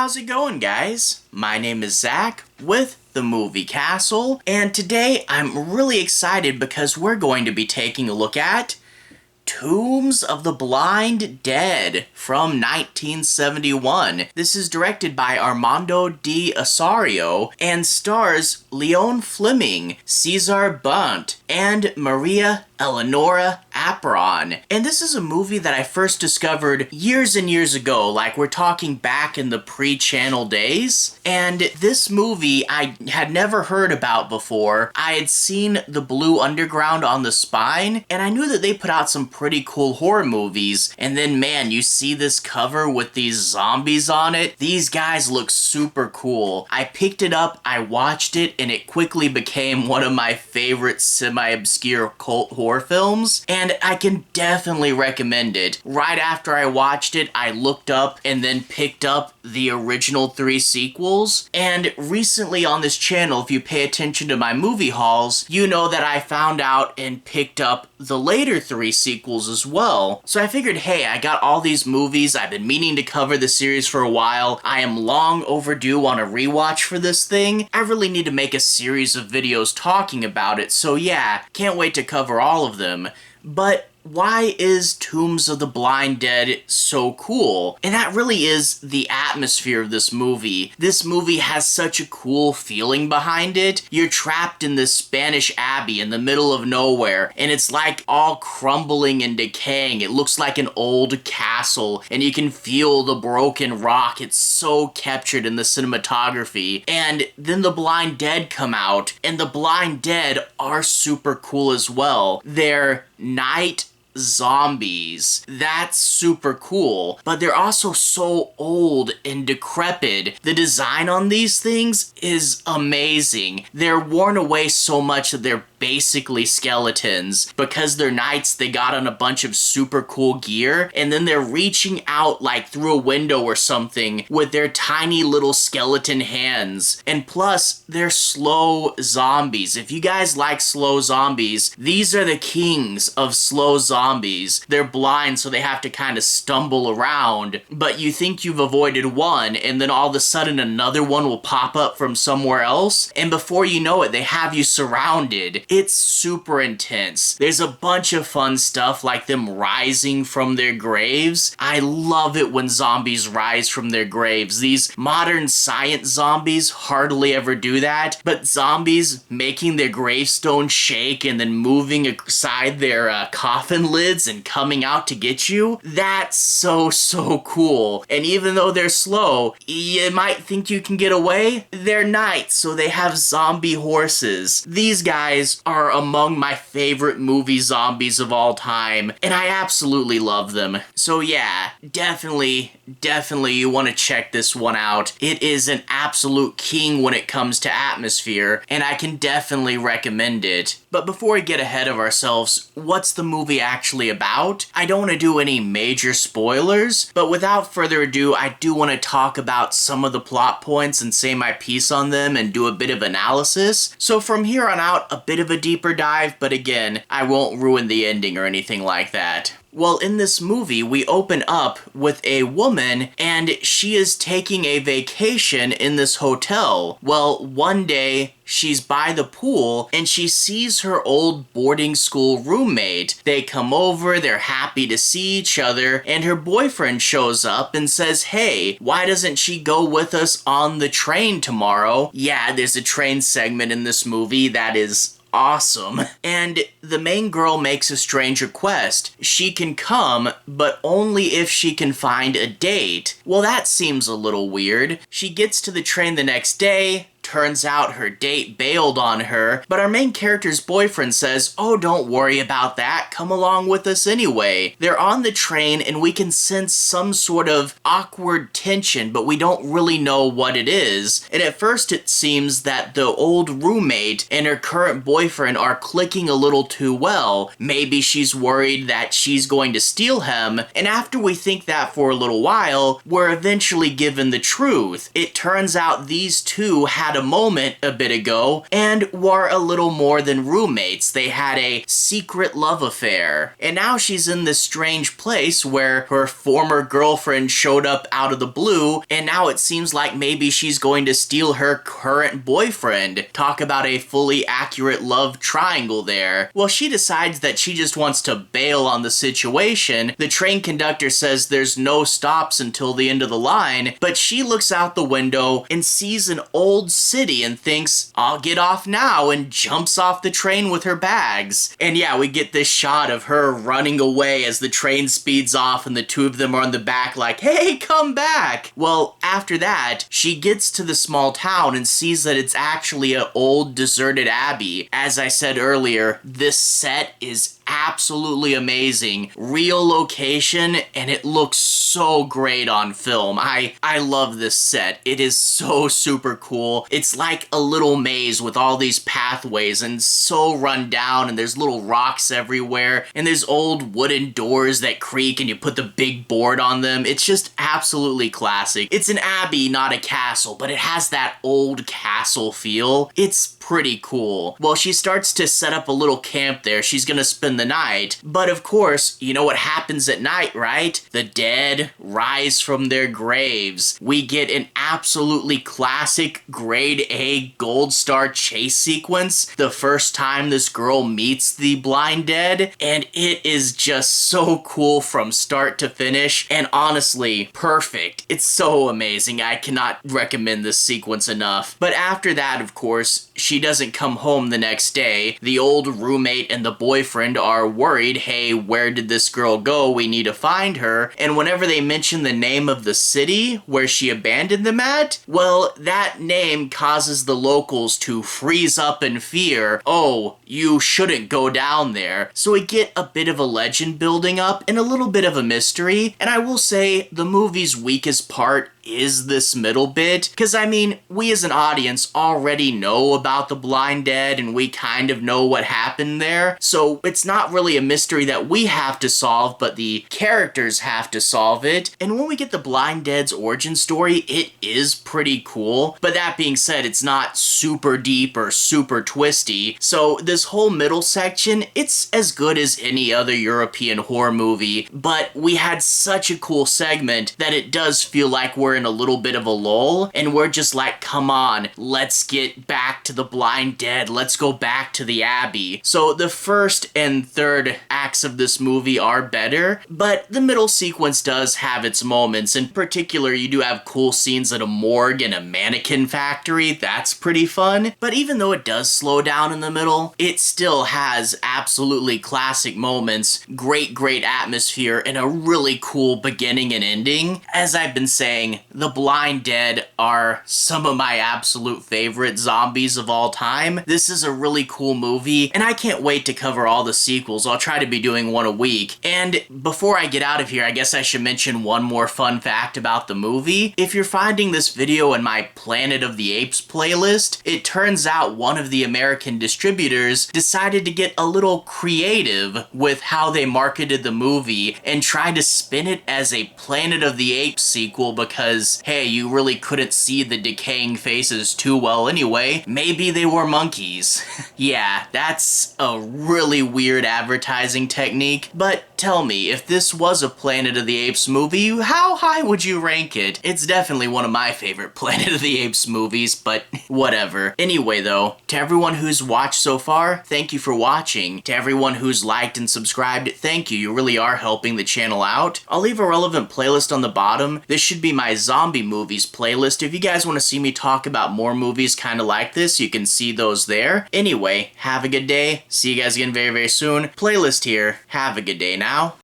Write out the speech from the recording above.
How's it going, guys? My name is Zach with the Movie Castle, and today I'm really excited because we're going to be taking a look at Tombs of the Blind Dead from 1971. This is directed by Armando de Ossorio and stars Lone Fleming, Cesar and Maria Eleonora Arpon. And this is a movie that I first discovered years and years ago, like we're talking back in the pre-channel days. And this movie I had never heard about before. I had seen The Blue Underground on the Spine, and I knew that they put out some pretty cool horror movies. And then, man, you see this cover with these zombies on it. These guys look super cool. I picked it up, I watched it, and it quickly became one of my favorite semi-obscure cult horror films, and I can definitely recommend it. Right after I watched it, I looked up and then picked up the original 3 sequels, and recently on this channel, if you pay attention to my movie hauls, you know that I found out and picked up the later 3 sequels as well. So I figured, hey, I got all these movies, I've been meaning to cover the series for a while, I am long overdue on a rewatch for this thing, I really need to make a series of videos talking about it, so yeah, can't wait to cover all of them. But why is Tombs of the Blind Dead so cool? And that really is the atmosphere of this movie. This movie has such a cool feeling behind it. You're trapped in this Spanish abbey in the middle of nowhere, and it's like all crumbling and decaying. It looks like an old castle, and you can feel the broken rock. It's so captured in the cinematography. And then the Blind Dead come out, and the Blind Dead are super cool as well. They're night zombies. That's super cool, but they're also so old and decrepit. The design on these things is amazing. They're worn away so much that they're basically skeletons. Because they're knights, they got on a bunch of super cool gear, and then they're reaching out like through a window or something with their tiny little skeleton hands. And plus, they're slow zombies. If you guys like slow zombies, these are the kings of slow zombies. They're blind, so they have to kind of stumble around, but you think you've avoided one, and then all of a sudden another one will pop up from somewhere else, and before you know it, they have you surrounded. It's super intense. There's a bunch of fun stuff like them rising from their graves. I love it when zombies rise from their graves. These modern science zombies hardly ever do that, but zombies making their gravestone shake and then moving aside their coffin lids and coming out to get you, that's so cool. And even though they're slow, you might think you can get away. They're knights, so they have zombie horses. These guys are among my favorite movie zombies of all time, and I absolutely love them. So yeah, definitely you want to check this one out. It is an absolute king when it comes to atmosphere, and I can definitely recommend it. But before we get ahead of ourselves, what's the movie actually about? I don't want to do any major spoilers, but without further ado, I do want to talk about some of the plot points and say my piece on them and do a bit of analysis. So from here on out, a bit of a deeper dive, but again, I won't ruin the ending or anything like that. Well, in this movie, we open up with a woman, and she is taking a vacation in this hotel. Well, one day, she's by the pool, and she sees her old boarding school roommate. They come over, they're happy to see each other, and her boyfriend shows up and says, hey, why doesn't she go with us on the train tomorrow? Yeah, there's a train segment in this movie that is awesome. And the main girl makes a strange request. She can come, but only if she can find a date. Well, that seems a little weird. She gets to the train the next day. Turns out her date bailed on her, but our main character's boyfriend says, oh, don't worry about that, come along with us anyway. They're on the train and we can sense some sort of awkward tension, but we don't really know what it is. And at first it seems that the old roommate and her current boyfriend are clicking a little too well. Maybe she's worried that she's going to steal him, and after we think that for a little while, we're eventually given the truth. It turns out these two have had a moment a bit ago and were a little more than roommates. They had a secret love affair. And now she's in this strange place where her former girlfriend showed up out of the blue, and now it seems like maybe she's going to steal her current boyfriend. Talk about a fully accurate love triangle there. Well, she decides that she just wants to bail on the situation. The train conductor says there's no stops until the end of the line, but she looks out the window and sees an old city and thinks, I'll get off now, and jumps off the train with her bags. And yeah, we get this shot of her running away as the train speeds off and the two of them are on the back like, hey, come back! Well, after that, she gets to the small town and sees that it's actually an old deserted abbey. As I said earlier, this set is absolutely amazing. Real location, and it looks so great on film. I love this set. It is so super cool. It's like a little maze with all these pathways and so run down, and there's little rocks everywhere, and there's old wooden doors that creak and you put the big board on them. It's just absolutely classic. It's an abbey, not a castle, but it has that old castle feel. It's pretty cool. Well, she starts to set up a little camp there. She's gonna spend the night. But of course, you know what happens at night, right? The dead rise from their graves. We get an absolutely classic grade A gold star chase sequence the first time this girl meets the blind dead, and it is just so cool from start to finish, and honestly, perfect. It's so amazing. I cannot recommend this sequence enough. But after that, of course, she doesn't come home the next day. The old roommate and the boyfriend are worried, hey, where did this girl go? We need to find her. And whenever they mention the name of the city where she abandoned them at, well, that name causes the locals to freeze up in fear. Oh, you shouldn't go down there. So we get a bit of a legend building up and a little bit of a mystery. And I will say the movie's weakest part is this middle bit, because I mean, we as an audience already know about the blind dead and we kind of know what happened there, so it's not really a mystery that we have to solve, but the characters have to solve it. And when we get the blind dead's origin story, it is pretty cool, but that being said, it's not super deep or super twisty, so this whole middle section, it's as good as any other European horror movie, but we had such a cool segment that it does feel like we're in a little bit of a lull, and we're just like, come on, let's get back to the blind dead, let's go back to the abbey. So the first and third acts of this movie are better, but the middle sequence does have its moments. In particular, you do have cool scenes at a morgue and a mannequin factory. That's pretty fun. But even though it does slow down in the middle, it still has absolutely classic moments, great atmosphere, and a really cool beginning and ending. As I've been saying, the blind dead are some of my absolute favorite zombies of all time. This is a really cool movie, and I can't wait to cover all the sequels. I'll try to be doing one a week. And before I get out of here, I guess I should mention one more fun fact about the movie. If you're finding this video in my Planet of the Apes playlist, it turns out one of the American distributors decided to get a little creative with how they marketed the movie and tried to spin it as a Planet of the Apes sequel because, hey, you really couldn't see the decaying faces too well anyway. Maybe they were monkeys. Yeah, that's a really weird advertising technique, but tell me, if this was a Planet of the Apes movie, how high would you rank it? It's definitely one of my favorite Planet of the Apes movies, but whatever. Anyway though, to everyone who's watched so far, thank you for watching. To everyone who's liked and subscribed, thank you. You really are helping the channel out. I'll leave a relevant playlist on the bottom. This should be my zombie movies playlist. If you guys want to see me talk about more movies kind of like this, you can see those there. Anyway, have a good day. See you guys again very soon. Playlist here. Have a good day now.